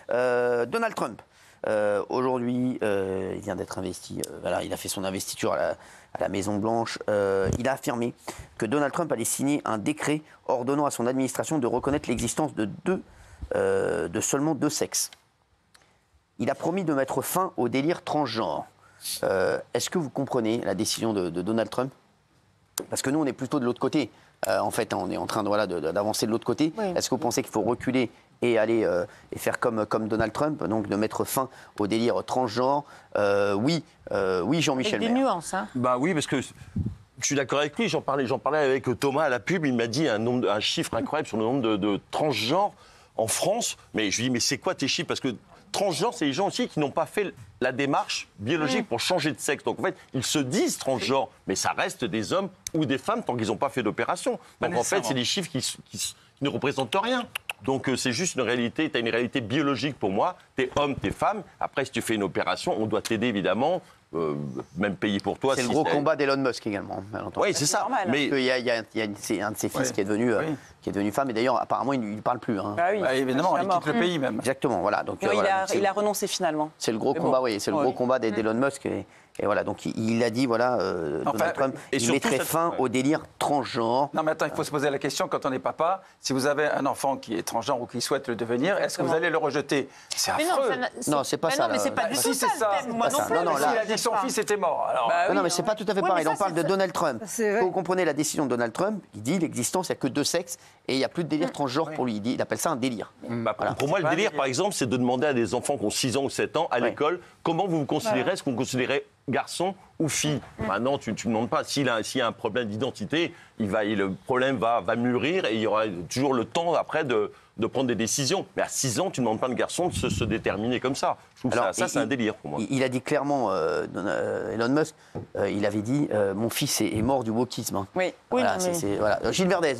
Donald Trump. Aujourd'hui, il vient d'être investi, voilà, il a fait son investiture à la Maison-Blanche. Il a affirmé que Donald Trump allait signer un décret ordonnant à son administration de reconnaître l'existence de seulement 2 sexes. Il a promis de mettre fin au délire transgenre. Est-ce que vous comprenez la décision de Donald Trump? Parce que nous, on est plutôt de l'autre côté. En fait, on est en train d'avancer de l'autre côté. Oui. Est-ce que vous pensez qu'il faut reculer et aller et faire comme Donald Trump, donc de mettre fin au délire transgenre? Oui, Jean-Michel Avec des Maire. nuances, hein. Bah oui, parce que je suis d'accord avec lui. J'en parlais avec Thomas à la pub. Il m'a dit un chiffre incroyable sur le nombre de transgenres en France. Mais je lui dis, mais c'est quoi tes chiffres? Parce que transgenres, c'est les gens aussi qui n'ont pas fait la démarche biologique pour changer de sexe. Donc en fait, ils se disent transgenres, mais ça reste des hommes ou des femmes tant qu'ils n'ont pas fait d'opération. Donc en fait, c'est des chiffres qui ne représentent rien. Donc c'est juste une réalité, tu as une réalité biologique pour moi, tu es homme, tu es femme. Après, si tu fais une opération, on doit t'aider évidemment, même payer pour toi. C'est le gros combat d'Elon Musk également. Oui, c'est ça. Normal. Mais c'est un de ses fils qui est devenu femme, et d'ailleurs, apparemment, il ne parle plus. Hein. Bah oui. Bah, évidemment, il quitte le pays même. Exactement, voilà. Donc, Non, voilà, il a renoncé finalement. c'est le gros combat, oui, c'est le gros combat d'Elon Musk. Et voilà, donc il a dit, voilà, Donald Trump, il mettrait fin au délire transgenre. Non, mais attends, il faut se poser la question, quand on est papa, si vous avez un enfant qui est transgenre ou qui souhaite le devenir, est-ce que vous allez le rejeter? C'est affreux. Non, c'est pas ça. Non, mais c'est pas du tout si, c'est ça. ça. Moi non plus. Non, là, il a dit que son fils était mort. Alors, non, mais c'est pas tout à fait pareil. On parle de Donald Trump. Vous comprenez la décision de Donald Trump. Il dit l'existence, il n'y a que 2 sexes et il n'y a plus de délire transgenre pour lui. Il appelle ça un délire. Bah, pour moi, le délire, par exemple, c'est de demander à des enfants qui ont 6 ans ou 7 ans à l'école comment vous vous considérez, est-ce que vous vous considérez garçon ou fille. Maintenant, tu ne demandes pas. S'il y a un problème d'identité, le problème va mûrir et il y aura toujours le temps après de prendre des décisions. Mais à 6 ans, tu ne demandes pas à un garçon de se déterminer comme ça. Je trouve que ça c'est un délire pour moi. Il a dit clairement, Elon Musk, il avait dit mon fils est mort du wokisme. Hein. Oui. Voilà, voilà. Gilles Verdez.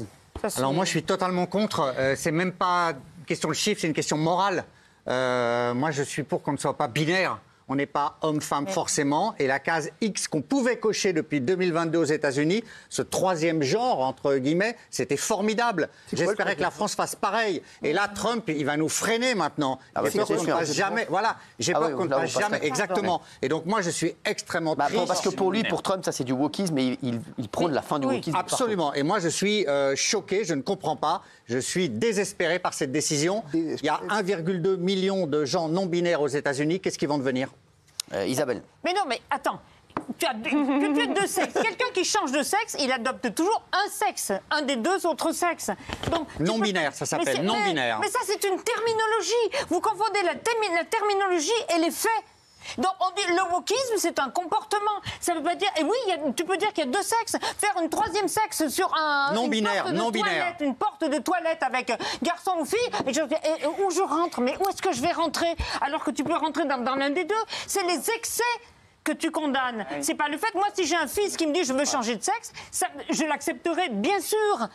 Alors moi, je suis totalement contre. C'est même pas une question de chiffre, c'est une question morale. Moi, je suis pour qu'on ne soit pas binaire. On n'est pas homme-femme forcément. Et la case X qu'on pouvait cocher depuis 2022 aux États-Unis, ce 3e genre, entre guillemets, c'était formidable. J'espérais que la France fasse pareil. Et là, Trump, il va nous freiner maintenant. J'ai peur qu'on ne passe jamais. Voilà, j'ai peur qu'on ne passe jamais. Exactement. Et donc, moi, je suis extrêmement triste. Parce que pour Trump, ça, c'est du wokisme, et il prône la fin du wokisme. Absolument. Et moi, je suis choqué, je ne comprends pas. Je suis désespéré par cette décision. Il y a 1,2 million de gens non-binaires aux États-Unis. Qu'est-ce qu'ils vont devenir? Isabelle. Mais non, mais attends. Tu as 2 sexes. Quelqu'un qui change de sexe, il adopte toujours un sexe, un des 2 autres sexes. Non-binaire, ça s'appelle non-binaire. Mais ça, c'est une terminologie. Vous confondez la terminologie et les faits. Donc, on dit le wokisme, c'est un comportement. Ça veut pas dire. Et oui, tu peux dire qu'il y a 2 sexes. Faire une 3e sexe sur un. Non-binaire, une porte de toilette avec garçon ou fille. Et où je rentre? Mais où est-ce que je vais rentrer? Alors que tu peux rentrer dans l'un des 2. C'est les excès que tu condamnes. Oui. C'est pas le fait. Moi, si j'ai un fils qui me dit je veux changer de sexe, je l'accepterai, bien sûr.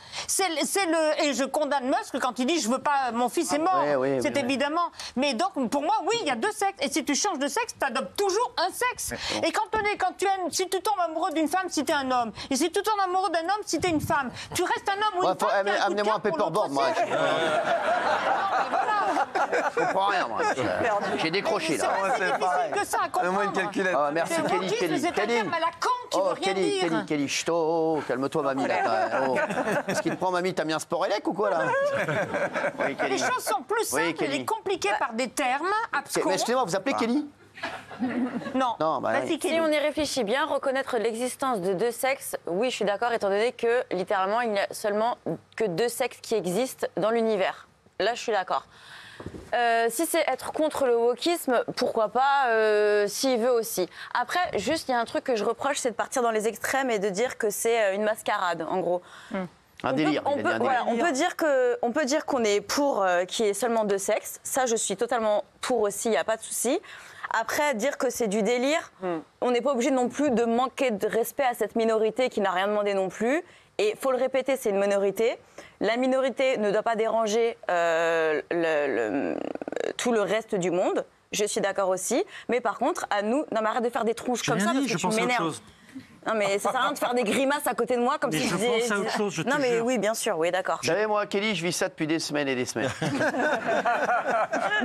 Et je condamne Musk quand il dit je veux pas, mon fils est mort. C'est évidemment. Mais donc, pour moi, oui, il y a 2 sexes. Et si tu changes de sexe, tu adoptes toujours un sexe. Et si tu tombes amoureux d'une femme, si tu es un homme. Et si tu tombes amoureux d'un homme, si tu es une femme. Tu restes un homme ou une femme. Amenez-moi un paperboard, moi. Je comprends rien, moi. J'ai décroché, là. C'est difficile que ça à comprendre. Une calculette. Merci, Kelly. C'est un terme à la con qui veut rien dire. Kelly, calme-toi, mamie. Est-ce qu'il te prend, mamie? T'as mis un sport élec ou quoi, là? Les choses sont plus simples et compliquées par des termes abscons. Mais excusez-moi, vous appelez Kelly? Non. Si on y réfléchit bien, reconnaître l'existence de 2 sexes, oui, je suis d'accord, étant donné que, littéralement, il n'y a seulement que 2 sexes qui existent dans l'univers. Là, je suis d'accord. Si c'est être contre le wokisme, pourquoi pas, s'il veut aussi. Après, juste, il y a un truc que je reproche, c'est de partir dans les extrêmes et de dire que c'est une mascarade, en gros. Un délire. On peut dire qu'on est pour qu'il y ait seulement 2 sexes. Ça, je suis totalement pour aussi, il n'y a pas de souci. Après, dire que c'est du délire, on n'est pas obligé non plus de manquer de respect à cette minorité qui n'a rien demandé non plus. Et il faut le répéter, c'est une minorité. La minorité ne doit pas déranger tout le reste du monde. Je suis d'accord aussi. Mais par contre, à nous, non mais arrête de faire des tronches comme ça parce que tu m'énerves. Non, mais ça sert à rien de faire des grimaces à côté de moi comme Mais si je pense à autre chose, je te Non, mais jure. oui, bien sûr, oui, d'accord. Vous savez, moi, Kelly, je vis ça depuis des semaines et des semaines.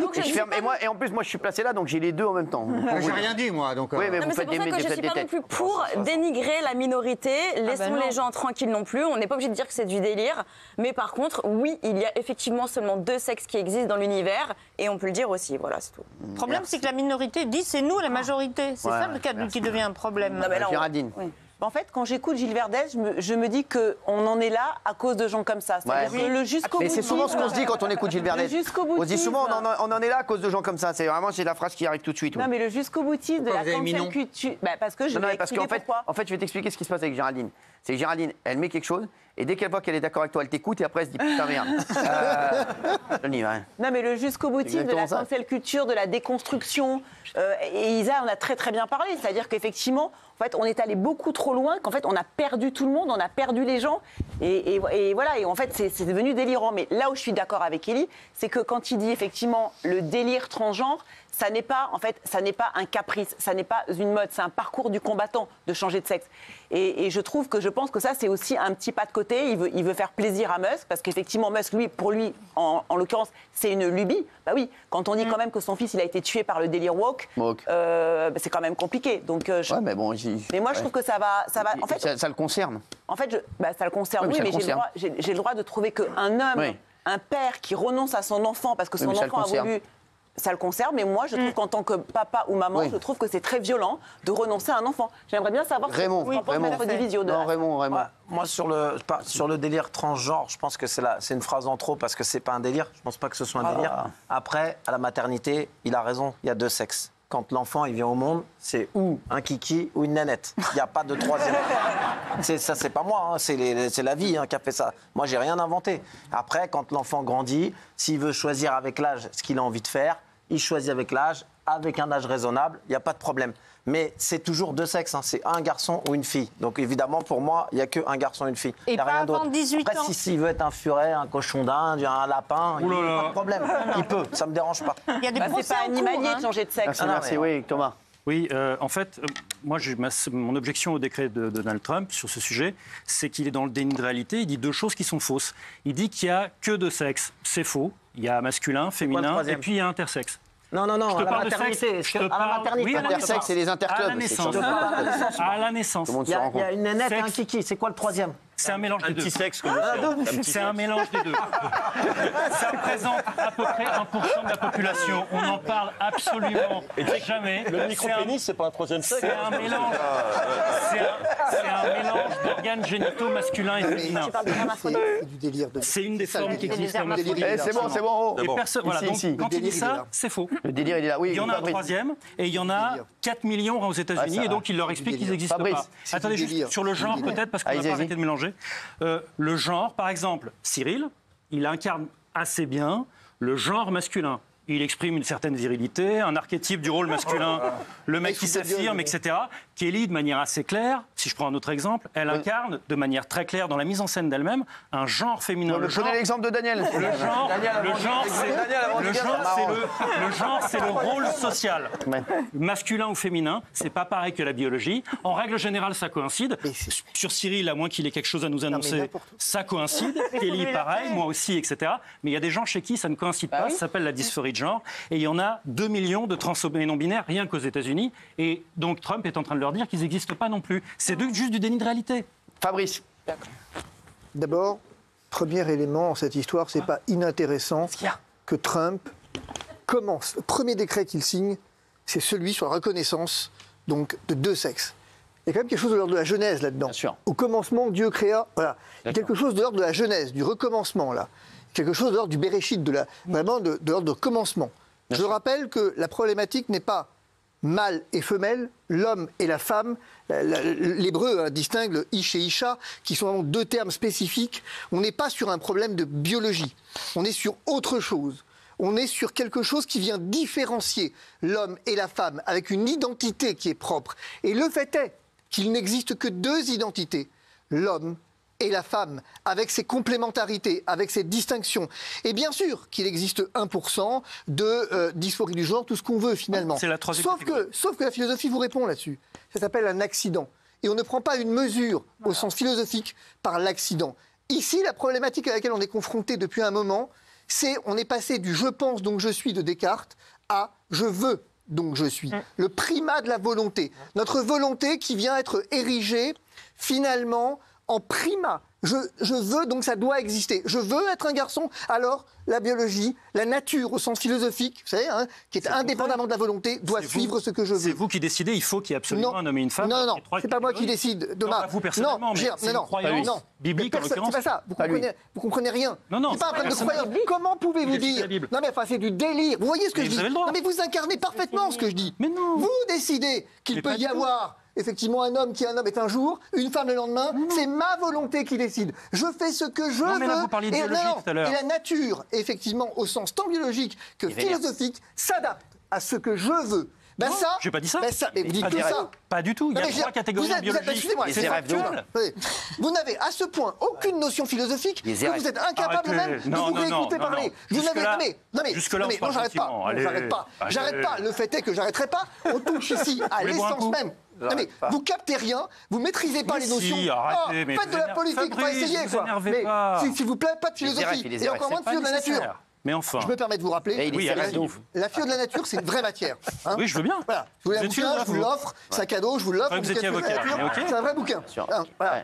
Donc, Et, je ferme, et en plus, moi, je suis placé là, donc j'ai les deux en même temps. J'ai rien dit, moi. Donc, Oui, mais Non, vous mais c'est faites pour ça que je faites suis des pas non têtes. plus pour dénigrer la minorité. Laissons non. les gens tranquilles non plus. On n'est pas obligé de dire que c'est du délire. Mais par contre, oui, il y a effectivement seulement 2 sexes qui existent dans l'univers. Et on peut le dire aussi. Voilà, c'est tout. Le problème, c'est que la minorité dit c'est nous la majorité. C'est Ouais, ça le cas qui devient un problème. Non, mais là, on- Géraldine. oui. En fait, quand j'écoute Gilles Verdez, je me dis qu'on en est là à cause de gens comme ça. C'est-à-dire Ouais. que le jusqu'au Mais c'est boutisme- souvent ce qu'on se dit quand on écoute Gilles Verdez. Le jusqu'au On se dit souvent boutisme. on en est là à cause de gens comme ça. C'est vraiment la phrase qui arrive tout de suite. Non, mais le jusqu'au boutisme de Pourquoi la vous avez mis cancel non culture. Bah, parce que je Non, non, vais mais parce expliquer qu'en fait, pourquoi. je vais t'expliquer ce qui se passe avec Géraldine. C'est que Géraldine, elle met quelque chose, et dès qu'elle voit qu'elle est d'accord avec toi, elle t'écoute, et après elle se dit putain merde. Je dis rien. Non, mais le jusqu'au boutisme de la exactement ça. cancel culture, de la déconstruction. Et Isa en a très très bien parlé. C'est-à-dire qu'effectivement, en fait, on est allé beaucoup trop loin, qu'en fait, on a perdu tout le monde, on a perdu les gens. Et voilà, et en fait, c'est devenu délirant. Mais là où je suis d'accord avec Ellie, c'est que quand il dit effectivement le délire transgenre, ça n'est pas, en fait, ça n'est pas un caprice, ça n'est pas une mode, c'est un parcours du combattant de changer de sexe. Et je pense que ça, c'est aussi un petit pas de côté. Il veut faire plaisir à Musk, parce qu'effectivement, Musk, pour lui, en l'occurrence, c'est une lubie. Bah oui, quand on dit quand même que son fils, il a été tué par le délire woke, c'est quand même compliqué. Donc, Ouais, mais bon, mais moi, je trouve que ça va. En fait, ça le concerne. en fait, ça le concerne, Oui, mais oui, ça mais le concerne. j'ai le droit de trouver qu'un homme, Oui. un père qui renonce à son enfant parce que Oui, son mais ça le enfant a concerne. voulu. Ça le concerne, mais moi, je trouve qu'en tant que papa ou maman, Oui. je trouve que c'est très violent de renoncer à un enfant. J'aimerais bien savoir Raymond, ce qu'en pense Maître Divisio de Non, Raymond. Ouais, moi, sur le délire transgenre, je pense que c'est une phrase en trop parce que c'est pas un délire. Je pense pas que ce soit un délire. Après, à la maternité, il a raison, il y a 2 sexes. Quand l'enfant il vient au monde, c'est ou un kiki ou une nanette. Il n'y a pas de troisième. Ça, c'est pas moi, hein, c'est la vie qui a fait ça. Moi, j'ai rien inventé. Après, quand l'enfant grandit, s'il veut choisir avec l'âge ce qu'il a envie de faire, il choisit avec l'âge, avec un âge raisonnable, il n'y a pas de problème. Mais c'est toujours 2 sexes, hein, c'est un garçon ou une fille. Donc évidemment, pour moi, il n'y a qu'un garçon et une fille. Et Il y a pas rien avant d'autre. 18 Après, ans. s'il veut être un furet, un cochon d'Inde, un lapin, il n'y a pas de problème. Il peut, ça ne me dérange pas. Il y a des C'est procès pas en cours, animalier hein. de changer de sexe. Merci, non, merci. mais- Oui, Thomas. Oui, en fait, moi, mon objection au décret de Donald Trump sur ce sujet, c'est qu'il est dans le déni de réalité. Il dit 2 choses qui sont fausses. Il dit qu'il n'y a que 2 sexes. C'est faux. Il y a masculin, quoi le féminin, et troisième puis il y a intersexe. Non, Je à te la parle de maternité. sexe. Je te À la parle- maternité. oui, à la Intersexe, naissance. c'est les À interclubs. la naissance. C'est ça. À la naissance. Tout le monde Il y se a rencontre. une nanette et un Sexe. kiki. C'est quoi le troisième? C'est un mélange Un des deux. petit sexe comme ça. C'est un mélange des deux. Ça représente à peu près 1% de la population. On n'en parle absolument jamais. Le C'est un- micro-pénis, c'est pas un troisième sexe. C'est un mélange. C'est un mélange d'organes génitaux masculins et féminins. Tu parles de hermaphrodite. C'est du délire de. C'est une des ça, le formes qui délire. existent. Le délire, Eh, c'est bon, c'est bon. oh. Et personne, voilà, Ici, donc, ici. quand Le il dit délire, il est ça, là. c'est faux. Le délire, il est là. Oui, Il y en a un Fabrice. 3e et il y en a 4 millions aux États-Unis Ouais, ça et va. donc il leur C'est explique du qu'ils délire. n'existent pas. Fabrice, c'est Attendez, du juste délire. sur le C'est du genre délire. peut-être parce qu'on n'a Allez-y, pas allez-y. arrêté de mélanger. Le genre, par exemple, Cyril, il incarne assez bien le genre masculin. Il exprime une certaine virilité, un archétype du rôle masculin, le mec il qui se fout de s'affirme, gueule, etc. Kelly, de manière assez claire, si je prends un autre exemple, elle incarne de manière très claire dans la mise en scène d'elle-même un genre féminin. Non, mais Le genre- prenez l'exemple de Daniel. le genre, c'est le rôle social. Ouais. Masculin ou féminin, c'est pas pareil que la biologie. En règle générale, ça coïncide. Mais c'est- Sur Cyril, à moins qu'il ait quelque chose à nous annoncer, n'importe quoi. ça coïncide. Kelly, pareil, moi aussi, etc. Mais il y a des gens chez qui ça ne coïncide pas. Ça s'appelle la dysphorie de genre. Et il y en a 2 millions de trans et non-binaires rien qu'aux États-Unis. Et donc Trump est en train de leur dire qu'ils n'existent pas non plus. C'est juste du déni de réalité. Fabrice. D'abord, premier élément en cette histoire, c'est pas inintéressant que Trump commence. Le premier décret qu'il signe, c'est celui sur la reconnaissance donc de 2 sexes. Il y a quand même quelque chose de l'ordre de la Genèse là-dedans. Bien sûr. Au commencement, Dieu créa. Voilà. Il y a quelque chose de l'ordre de la Genèse, du recommencement là. Quelque chose de l'ordre du Béréchit, vraiment de l'ordre de commencement. Je rappelle que la problématique n'est pas mâle et femelle, l'homme et la femme. L'hébreu distingue le ish et isha, qui sont vraiment 2 termes spécifiques. On n'est pas sur un problème de biologie. On est sur autre chose. On est sur quelque chose qui vient différencier l'homme et la femme avec une identité qui est propre. Et le fait est qu'il n'existe que 2 identités, l'homme et la femme, avec ses complémentarités, avec ses distinctions. Et bien sûr qu'il existe 1% de dysphorie du genre, tout ce qu'on veut finalement. C'est la troisième sauf catégorie. que la philosophie vous répond là-dessus. Ça s'appelle un accident. et on ne prend pas une mesure au sens philosophique par l'accident. Ici, la problématique à laquelle on est confronté depuis un moment, c'est on est passé du « je pense donc je suis » de Descartes à « je veux donc je suis ». Le primat de la volonté. Notre volonté qui vient être érigée finalement en primat. Je veux, donc ça doit exister. Je veux être un garçon, alors la biologie, la nature au sens philosophique, vous savez, qui est indépendamment de la volonté, doit suivre ce que je veux. C'est vous qui décidez, il faut qu'il y ait absolument un homme et une femme. Non, c'est pas moi qui décide. Non, vous personnellement, mais c'est une croyance biblique en l'occurrence. C'est pas ça, vous comprenez rien. Non, c'est pas un problème de croyance. Comment pouvez-vous dire Non mais enfin c'est du délire. Vous voyez ce que je dis? Non mais vous incarnez parfaitement ce que je dis. Mais non. Vous décidez qu'il peut y avoir effectivement un homme qui un homme est un jour, une femme le lendemain, c'est ma volonté qui décide. Je fais ce que je veux. Mais là, vous parliez de biologie tout à l'heure. Et la nature, effectivement, au sens tant biologique que philosophique, s'adapte à ce que je veux. Ben non, ça, j'ai pas dit ça. Ben ça, mais vous dites tout ça. Pas du tout. Il y a 3 catégories en biologie. Excusez-moi, c'est factuel. Vous n'avez à ce point aucune notion philosophique que vous êtes incapable même de vous réécouter parler. Vous n'avez. Non mais j'arrête pas. J'arrête pas. Le fait est que j'arrêterai pas. On touche ici à l'essence même. Non mais vous captez rien, vous maîtrisez pas les notions. Faites de la politique, pas essayer quoi. Mais s'il vous plaît, pas de philosophie et encore moins de philo de la nature. Mais enfin. Je me permets de vous rappeler, la philo de la nature, c'est une vraie matière. Oui, je veux bien. Voilà. Vous voulez un bouquin, je vous l'offre. Sac à dos, je vous l'offre. Vous étiez avocat. C'est un vrai bouquin.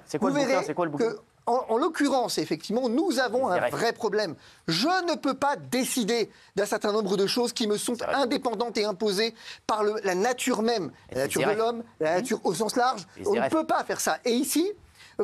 C'est quoi le bouquin? En l'occurrence, effectivement, nous avons un vrai problème. Je ne peux pas décider d'un certain nombre de choses qui me sont indépendantes et imposées par la nature même, la nature de l'homme, la nature au sens large. On ne peut pas faire ça. Et ici,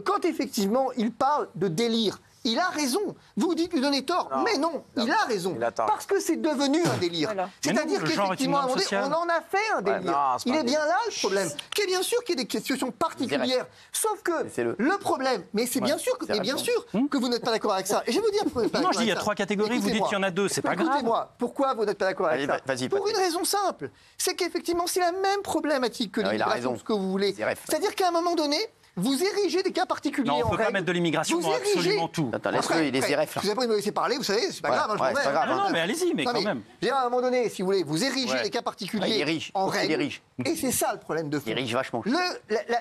quand effectivement il parle de délire, il a raison. Vous dites lui donnez tort. Mais non, il a raison. Parce que c'est devenu un délire. Voilà. C'est-à-dire qu'effectivement, on en a fait un délire. Il est bien là le problème. Qui est bien sûr qu'il y a des situations particulières. Sauf que le problème, mais c'est bien sûr que vous n'êtes pas d'accord avec ça. Et je vais vous dire pourquoi vous n'êtes pas d'accord avec ça. Non, je dis il y a 3 catégories, vous dites qu'il y en a 2, c'est pas grave. Écoutez-moi, pourquoi vous n'êtes pas d'accord avec ça? Pour une raison simple. C'est qu'effectivement, c'est la même problématique que l'immigration, ce que vous voulez. C'est-à-dire qu'à un moment donné, vous érigez des cas particuliers. Non, on ne peut pas mettre de l'immigration dans absolument tout. Attends, laisse-le, les RF. Vous n'avez pas me laisser parler, vous savez, c'est pas grave. C'est pas grave. Non, mais allez-y, mais quand même. À un moment donné, si vous voulez, vous érigez des cas particuliers en règle. Et c'est ça le problème de fond. Il érige vachement.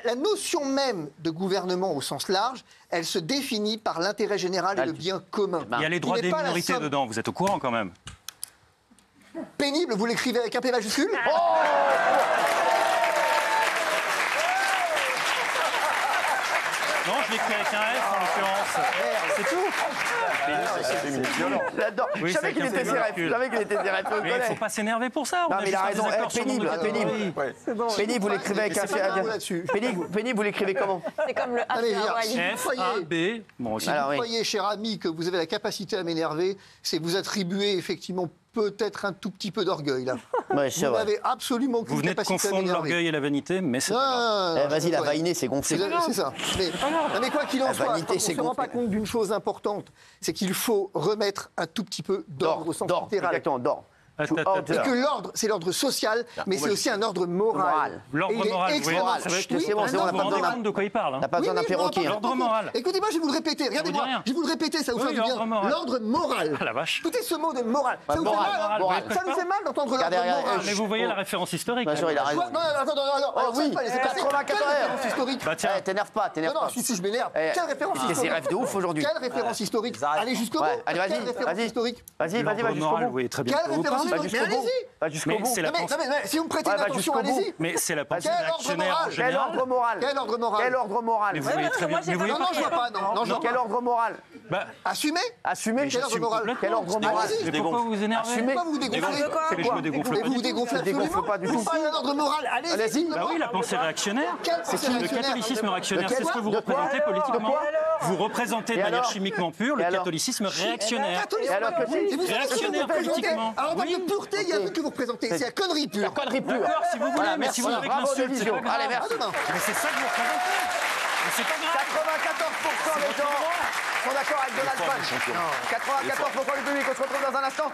La notion même de gouvernement au sens large, elle se définit par l'intérêt général et le bien commun. Il y a les droits des minorités dedans, vous êtes au courant quand même. Pénible, vous l'écrivez avec un P majuscule. Non, je l'écris avec un F en l'occurrence. C'est tout. J'adore. Je savais qu'il était CRF. Mais il ne faut pas s'énerver pour ça. Non, mais il a raison. Pénible. Pénible, vous l'écrivez avec un F. Pénible, vous l'écrivez comment? C'est comme le A. F, A, B. Bon, si vous croyez, cher ami, que vous avez la capacité à m'énerver, c'est vous attribuer effectivement peut-être un tout petit peu d'orgueil, là. Ouais, vous n'avez absolument aucune vous venez de capacité à confondre m'énerver. l'orgueil et la vanité, mais c'est vas-y, la vanité, c'est gonflé. C'est ça. Mais quoi qu'il en soit, on ne se rend pas compte d'une chose importante, c'est qu'il faut remettre un tout petit peu d'ordre au sens littéral. Exactement, d'ordre. Et que l'ordre, c'est l'ordre social, mais c'est aussi un ordre moral. L'ordre moral, c'est bon, vous vous rendez compte de quoi il parle. On n'a pas besoin d'un perroquet. L'ordre moral. Écoutez-moi, je vais vous le répéter. Regardez-moi, je vais vous le répéter, ça vous fait du bien. L'ordre moral. Ah la vache. Écoutez ce mot de moral. Ça vous fait mal d'entendre l'ordre moral. Mais vous voyez la référence historique. Bien sûr, il a raison. Non, attends. Oui, 94 heures. Historique. T'énerve pas. Non, si, je m'énerve. Quelle référence historique? C'est rêve de ouf aujourd'hui. Quelle référence historique? Allez jusqu'au bout. Allez, vas-y. Vas-y, jusqu'au bout. Oui, très bien. Quelle référence historique? Mais allez-y. Jusqu'au bout. Si vous me prêtez attention, allez-y. Mais c'est la pensée réactionnaire en Quel général. ordre moral? Quel ordre moral? Quel ordre moral? Mais vous voyez très bien. Non, je vois pas. Non, quel ordre moral? Assumer? Quel ordre moral? Quel ordre moral? Pourquoi vous vous énervez? Assumer. Pourquoi vous vous dégonflez? Mais je me dégonfle pas. Vous vous dégonflez pas du tout. Vous parlez d'un ordre moral. Allez-y. Bah oui, la pensée réactionnaire. Le catholicisme réactionnaire, c'est ce que vous représentez politiquement. Vous représentez de manière chimiquement pure le catholicisme réactionnaire. Réactionnaire politiquement. Alors, dans la pureté, il y a un truc que vous représentez. C'est la connerie pure. D'accord, si vous voulez, mais si vous avez l'insulte, c'est pas grave. Allez, merci. Mais c'est ça que vous représentez. Mais c'est pas grave. 94% des gens sont d'accord avec Donald Trump. 94% du public, on se retrouve dans un instant.